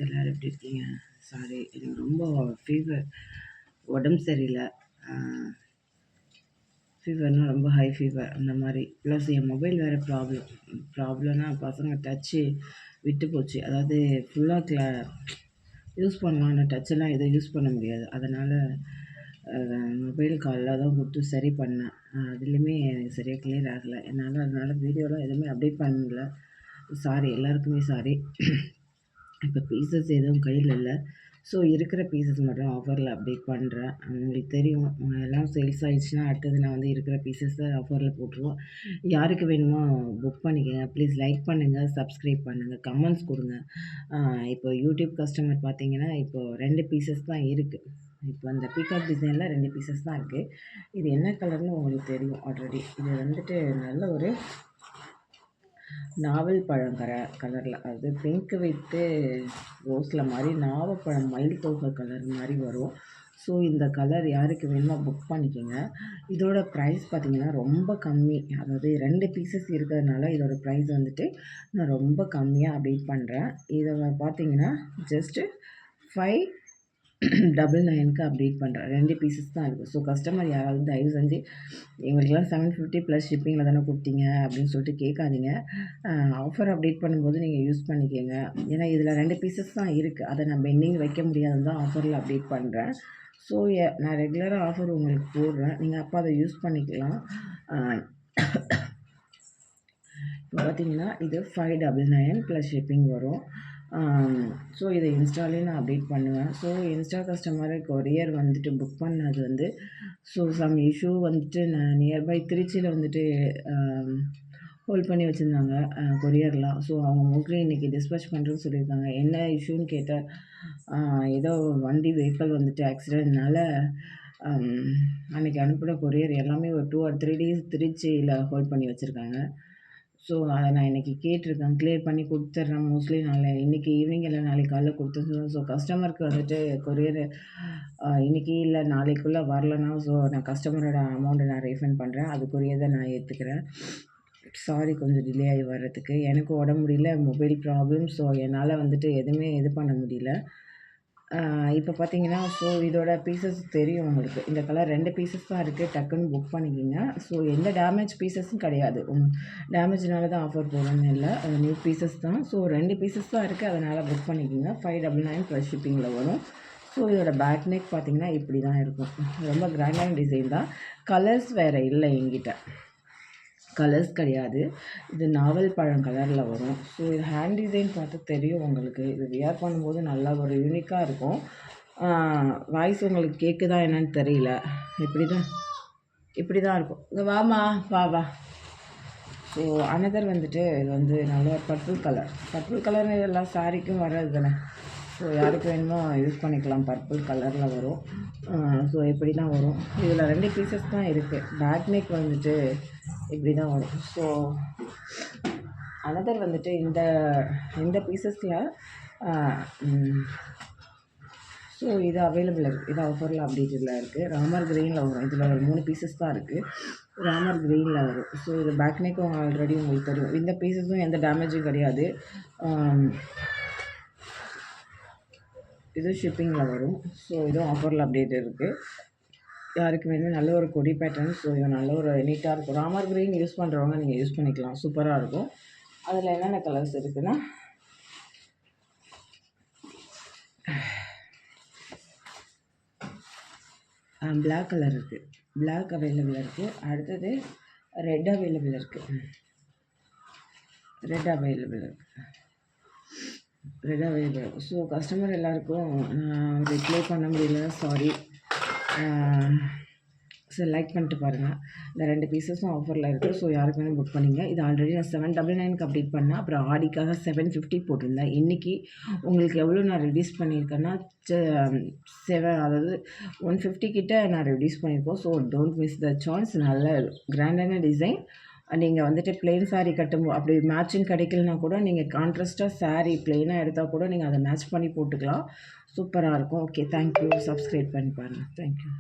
எல்லோரும் எப்படி இருக்கீங்க? சாரி, எனக்கு ரொம்ப ஃபீவர், உடம்பு சரியில்லை. ஃபீவர்னால் ரொம்ப ஹை ஃபீவர் அந்த மாதிரி. ப்ளஸ் என் மொபைல் வேறு ப்ராப்ளம்னா பசங்க டச்சு விட்டு போச்சு. அதாவது ஃபுல்லாக யூஸ் பண்ணலாம், ஆனால் டச்செல்லாம் எதுவும் யூஸ் பண்ண முடியாது. அதனால் மொபைல் காலில் தான் கொடுத்து சரி பண்ணேன். அதுலேயுமே எனக்கு சரியாக கிளியர் ஆகலை அதனால் வீடியோலாம் எதுவுமே அப்டேட் பண்ண முடியல. சாரி, எல்லாருக்குமே சாரி. இப்போ பீசஸ் எதுவும் கையில் இல்லை. ஸோ இருக்கிற பீசஸ் மட்டும் ஆஃபரில் அப்டேட் பண்ணுறேன். உங்களுக்கு தெரியும், எல்லாம் சேல்ஸ் ஆகிடுச்சுன்னா அடுத்தது நான் வந்து இருக்கிற பீசஸை ஆஃபரில் போட்டுருவோம். யாருக்கு வேணுமோ புக் பண்ணிக்கோங்க. ப்ளீஸ் லைக் பண்ணுங்கள், சப்ஸ்கிரைப் பண்ணுங்கள், கமெண்ட்ஸ் கொடுங்க. இப்போ யூடியூப் கஸ்டமர் பார்த்தீங்கன்னா இப்போ 2 பீசஸ் தான் இருக்குது. இப்போ அந்த பீகாக் டிசைனில் 2 பீசஸ் தான் இருக்குது. இது என்ன கலர்னு உங்களுக்கு தெரியும் ஆல்ரெடி. இது வந்துட்டு நல்ல ஒரு நாவல் பழம் கலரில், அது பிங்க் வித்து ரோஸில் மாதிரி நாவப்பழம் மயில் தோகை கலர் மாதிரி வரும். ஸோ இந்த கலர் யாருக்கு வேணுமோ புக் பண்ணிக்கோங்க. இதோட ப்ரைஸ் பார்த்திங்கன்னா ரொம்ப கம்மி. அதாவது 2 பீசஸ் இருக்கிறதுனால இதோட ப்ரைஸ் வந்துட்டு நான் ரொம்ப கம்மியாக அப்டேட் பண்ணுறேன். இதை பார்த்திங்கன்னா ஜஸ்ட்டு 599க்கு அப்டேட் பண்ணுறேன். 2 பீசஸ் தான் இருக்குது. ஸோ கஸ்டமர் யாராவது தயவு செஞ்சு எங்களுக்கெல்லாம் 750 ப்ளஸ் ஷிப்பிங்கில் தானே கொடுத்தீங்க அப்படின்னு சொல்லிட்டு கேட்காதீங்க. ஆஃபர் அப்டேட் பண்ணும்போது நீங்கள் யூஸ் பண்ணிக்கோங்க. ஏன்னா இதில் 2 பீசஸ் தான் இருக்குது. அதை நான் பெண்டிங் வைக்க முடியாதுன்னு தான் ஆஃபரில் அப்டேட் பண்ணுறேன். ஸோ நான் ரெகுலராக ஆஃபர் உங்களுக்கு போடுறேன். நீங்கள் அப்போ அதை யூஸ் பண்ணிக்கலாம். இப்போ பார்த்தீங்கன்னா இது 599 ப்ளஸ் ஷிப்பிங் வரும். ஸோ இதை இன்ஸ்டாலே நான் அப்டேட் பண்ணுவேன். ஸோ இன்ஸ்டா கஸ்டமரை கொரியர் வந்துட்டு புக் பண்ணது வந்து சம் இஷ்யூ வந்துட்டு நான் நியர்பை திருச்சியில் வந்துட்டு ஹோல்ட் பண்ணி வச்சுருந்தாங்க கொரியர்லாம். ஸோ அவங்க மோஸ்ட்லி இன்றைக்கி டிஸ்பேச் பண்ணுறேன்னு சொல்லியிருக்காங்க. என்ன இஷ்யூன்னு கேட்டால் ஏதோ வண்டி வெஹிக்கிள் வந்துட்டு ஆக்சிடென்ட்னால அன்றைக்கி அனுப்பின கொரியர் எல்லாமே ஒரு 2 or 3 days திருச்சியில் ஹோல்ட் பண்ணி வச்சுருக்காங்க. ஸோ அதை நான் இன்றைக்கி கேட்டிருக்கேன், கிளியர் பண்ணி கொடுத்துட்றேன். மோஸ்ட்லி இன்றைக்கி ஈவினிங் இல்லை நாளைக்கு காலையில் கொடுத்துருந்தேன். ஸோ கஸ்டமருக்கு வந்துட்டு கொரியர் இன்றைக்கி இல்லை நாளைக்குள்ளே வரலன்னா ஸோ நான் கஸ்டமரோட அமௌண்ட்டை நான் ரீஃபண்ட் பண்ணுறேன். அதுக்குரிய தான் நான் ஏற்றுக்கிறேன். சாரி கொஞ்சம் டிலே ஆகி வர்றதுக்கு. எனக்கு உடம்பு முடியல, மொபைல் ப்ராப்ளம். ஸோ என்னால் வந்துட்டு எதுவுமே இது பண்ண முடியல. இப்போ பார்த்தீங்கன்னா ஸோ இதோட பீசஸ் தெரியும் உங்களுக்கு. இந்த கலர் 2 பீசஸ் தான் இருக்குது. டக்குன்னு புக் பண்ணிக்கிங்க. ஸோ எந்த டேமேஜ் பீசஸும் கிடையாது. டேமேஜ்னால தான் ஆஃபர் போடணும்னு இல்லை, நியூ பீசஸ் தான். ஸோ 2 பீசஸ் தான் இருக்குது, அதனால் புக் பண்ணிக்கிங்க. 599 ப்ளஸ் ஷிப்பிங்கில் வரும். ஸோ இதோட பேக் நெக் பார்த்திங்கன்னா இப்படி தான் இருக்கும். ரொம்ப கிராண்டான டிசைன் தான். கலர்ஸ் வேறு இல்லை என்கிட்ட, கலர்ஸ் கிடையாது. இது நாவல் பழம் கலரில் வரும். ஸோ இது ஹேண்ட் டிசைன் பார்த்து தெரியும் உங்களுக்கு. இது வியர் பண்ணும்போது நல்லா ஒரு யூனிக்காக இருக்கும். வாய்ஸ் உங்களுக்கு கேட்குதா என்னன்னு தெரியல. இப்படி தான் இருக்கும். இங்கே வாமா, வா. ஸோ அனதர் வந்துட்டு இது வந்து நல்ல ஒரு பர்பிள் கலர் எல்லாம் சாரிக்கும் வர்றது தானே. ஸோ யாருக்கு வேணுமோ யூஸ் பண்ணிக்கலாம். பர்பிள் கலரில் வரும். ஸோ இப்படி தான் வரும். இதில் 2 பீசஸ் தான் இருக்குது. பேக் நெக் வந்துட்டு இப்படி தான் வரும். ஸோ அனதர் வந்துட்டு இந்த பீசஸில் ஸோ இது அவைலபிள் இருக்குது. இது ஆஃபரில் அப்டேட்டில் இருக்குது. ராமர் க்ரீனில் வரும். இதில் ஒரு 3 பீசஸ் தான் இருக்குது. ராமர் க்ரீனில் வரும். ஸோ இது பேக் நெக்கும் ஆல்ரெடி உங்களுக்கு தெரியும். இந்த பீசஸும் எந்த டேமேஜும் கிடையாது. இது ஷிப்பிங்கில் வரும். ஸோ இதுவும் ஆஃபரில் அப்டேட் இருக்குது. யாருக்கு வேணுமோ நல்ல ஒரு கொடி பேட்டர்ன். ஸோ இது நல்ல ஒரு நீட்டாக இருக்கும். ராமர் க்ரீன் யூஸ் பண்ணுறவங்க நீங்கள் யூஸ் பண்ணிக்கலாம். சூப்பராக இருக்கும். அதில் என்னென்ன கலர்ஸ் இருக்குன்னா பிளாக் கலர் இருக்குது. பிளாக் அவைலபிள் இருக்குது. அடுத்தது ரெட் அவைலபிள் இருக்குது. Red available. ஸோ கஸ்டமர் எல்லாருக்கும் ரிப்ளை பண்ண முடியல, சாரி. ஸோ லைக் பண்ணிட்டு பாருங்கள். இந்த 2 பீசஸும் ஆஃபரில் இருக்குது. ஸோ யாருக்கு வேணும் புக் பண்ணிங்க. இது ஆல்ரெடி நான் 799க்கு அப்டேட் பண்ணேன். அப்புறம் ஆடிக்காக 750 போட்டிருந்தேன். இன்றைக்கி உங்களுக்கு எவ்வளோ நான் ரெடியூஸ் பண்ணியிருக்கேன்னா அதாவது 150 கிட்ட நான் ரெடியூஸ் பண்ணியிருக்கோம். So don't miss the chance. நல்ல கிராண்டான டிசைன். நீங்கள் வந்துட்டு ப்ளெயின் சாரீ கட்டும்போது அப்படி மேட்சிங் கிடைக்கலனா கூட நீங்கள் கான்ட்ராஸ்ட்டாக சாரீ ப்ளெயினாக எடுத்தால் கூட நீங்கள் அதை மேட்ச் பண்ணி போட்டுக்கலாம். சூப்பராக இருக்கும். Okay, thank you. சப்ஸ்கிரைப் பண்ணி பாருங்கள். தேங்க்யூ.